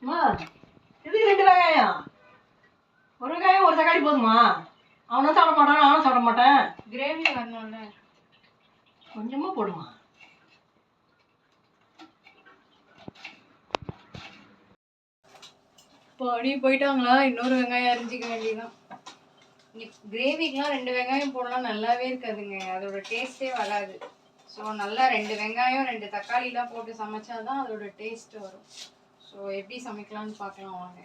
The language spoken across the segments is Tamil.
அம்மா இது 2 வெங்காயம், ஒரு வெங்காயம் ஒரு தக்காளி போதுமா? அவனும் சாப்பிட மாட்டான், நானும் சாப்பிட மாட்டேன். கிரேவி வரணும்ல, கொஞ்சமா போடுமா. பாடி போயிட்டாங்களா? இன்னொரு வெங்காயம் அரிஞ்சிக்க வேண்டியதான். கிரேவிக்கெலாம் 2 வெங்காயம் போடலாம், நல்லாவே இருக்காதுங்க, அதோட டேஸ்ட்டே வராது. ஸோ நல்லா 2 வெங்காயம் 2 தக்காளிலாம் போட்டு சமைச்சா தான் அதோட டேஸ்ட் வரும். ஸோ எப்படி சமைக்கலாம்னு பார்க்கலாம் வாங்க.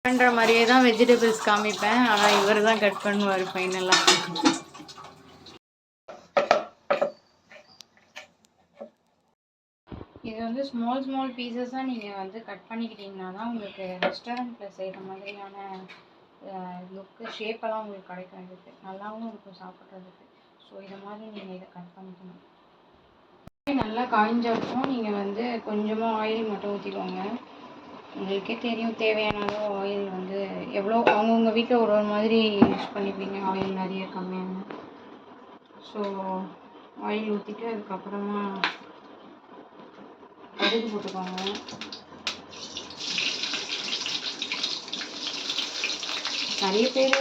பண்ணுற மாதிரியே தான் வெஜிடபிள்ஸ் காமிப்பேன், ஆனால் இவர் தான் கட் பண்ணுவார் ஃபைனலாக. இது வந்து ஸ்மால் பீசஸாக நீங்கள் வந்து கட் பண்ணிக்கிட்டிங்கன்னா தான் உங்களுக்கு ரெஸ்டாரண்ட்டில் செய்கிற மாதிரியான லுக்கு ஷேப்பெல்லாம் உங்களுக்கு கிடைக்கும். இதுக்கு நல்லாவும் இருக்கும் சாப்பிட்றதுக்கு. ஸோ இதை மாதிரி நீங்கள் இதை கட் பண்ணிக்கணும். நல்லா காய்ஞ்சப்போ நீங்கள் வந்து கொஞ்சமாக ஆயில் மட்டும் ஊற்றிக்கோங்க. உங்களுக்கே தெரியும் தேவையான அளவு ஆயில் வந்து எவ்வளோ அவங்கவுங்க வீட்டில் ஒரு மாதிரி யூஸ் பண்ணிப்பீங்க, ஆயில் நிறைய கம்மியான. ஸோ ஆயில் ஊற்றிட்டு அதுக்கப்புறமா கடுகு போட்டுக்கோங்க. நிறைய பேர்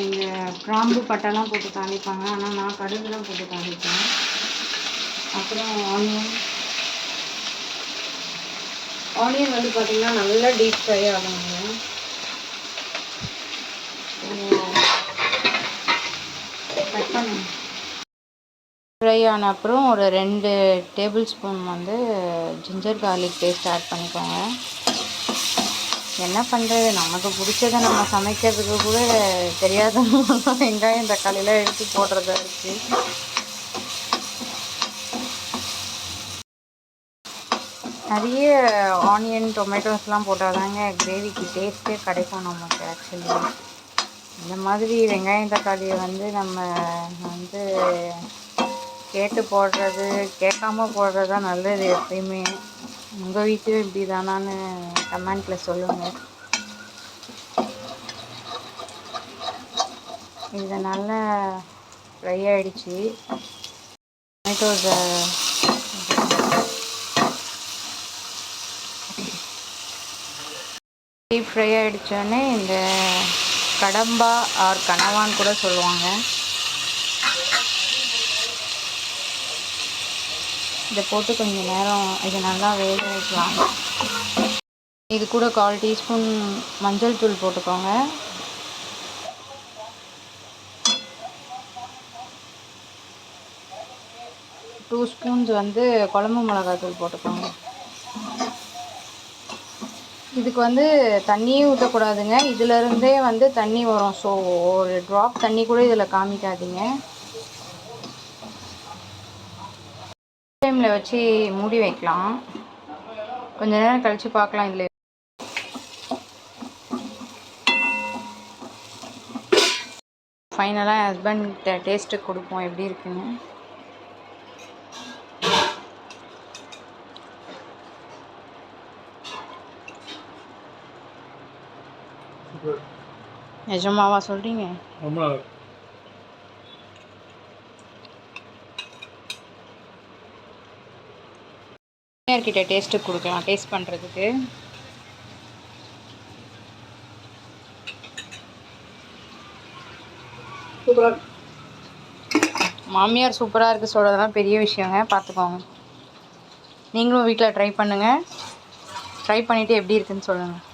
இந்த கிராம்பு பட்டைலாம் போட்டு தாளிப்பாங்க, ஆனால் நான் கடுகு தான் போட்டு தாளிப்பேன். அப்புறம் ஆனியன் வந்து பார்த்திங்கன்னா நல்லா டீப் ஃப்ரை ஆகணுங்க. கட் பண்ணுங்க. ஃப்ரை ஆன அப்புறம் ஒரு 2 டேபிள் ஸ்பூன் வந்து ஜிஞ்சர் கார்லிக் பேஸ்ட் ஆட் பண்ணிக்கோங்க. என்ன பண்ணுறது, நமக்கு பிடிச்சதை நம்ம சமைக்கிறதுக்கு கூட தெரியாத வெங்காயம் தக்காளிலாம் எடுத்து போடுறதா இருக்குது. நிறைய ஆனியன் டொமேட்டோஸ்லாம் போட்டால் தாங்க கிரேவிக்கு டேஸ்ட்டே கிடைக்கும் நமக்கு. ஆக்சுவலி இந்த மாதிரி வெங்காயம் தக்காளியை வந்து நம்ம வந்து கேட்டு போடுறது கேட்காம போடுறது தான் நல்லது எப்பயுமே. உங்கள் வீட்டிலும் இப்படி தானான்னு கமெண்ட்டில் சொல்லுங்கள். இது நல்லா ஃப்ரை ஆகிடுச்சி. டொமேட்டோஸை டீப் ஃப்ரை ஆகிடுச்சோடனே இந்த கடம்பா ஆர் கனவான்னு கூட சொல்லுவாங்க, இதை போட்டு கொஞ்சம் நேரம் இது நல்லா வேக வைக்கலாம். இது கூட 1/4 டீஸ்பூன் மஞ்சள் தூள் போட்டுக்கோங்க. டூ ஸ்பூன்ஸ் வந்து குழம்பு மிளகாத்தூள் போட்டுக்கோங்க. இதுக்கு வந்து தண்ணியே ஊற்றக்கூடாதுங்க, இதிலருந்தே வந்து தண்ணி வரும். ஸோ ஒரு ட்ராப் தண்ணி கூட இதில் காமிக்காதீங்க. டைமில் வச்சு மூடி வைக்கலாம், கொஞ்ச நேரம் கழித்து பார்க்கலாம். இதில் ஃபைனலாக ஹஸ்பண்ட் டேஸ்ட்டு கொடுப்போம் எப்படி இருக்குன்னு. நிஜமாவா சொல்கிறீங்க? கிட்ட டேஸ்ட்டு கொடுக்கலாம், டேஸ்ட் பண்ணுறதுக்கு. மாமியார் சூப்பராக இருக்குது சொல்கிறதுலாம் பெரிய விஷயங்க, பார்த்துக்கோங்க. நீங்களும் வீட்டில் ட்ரை பண்ணுங்கள். ட்ரை பண்ணிவிட்டு எப்படி இருக்குன்னு சொல்லுங்கள்.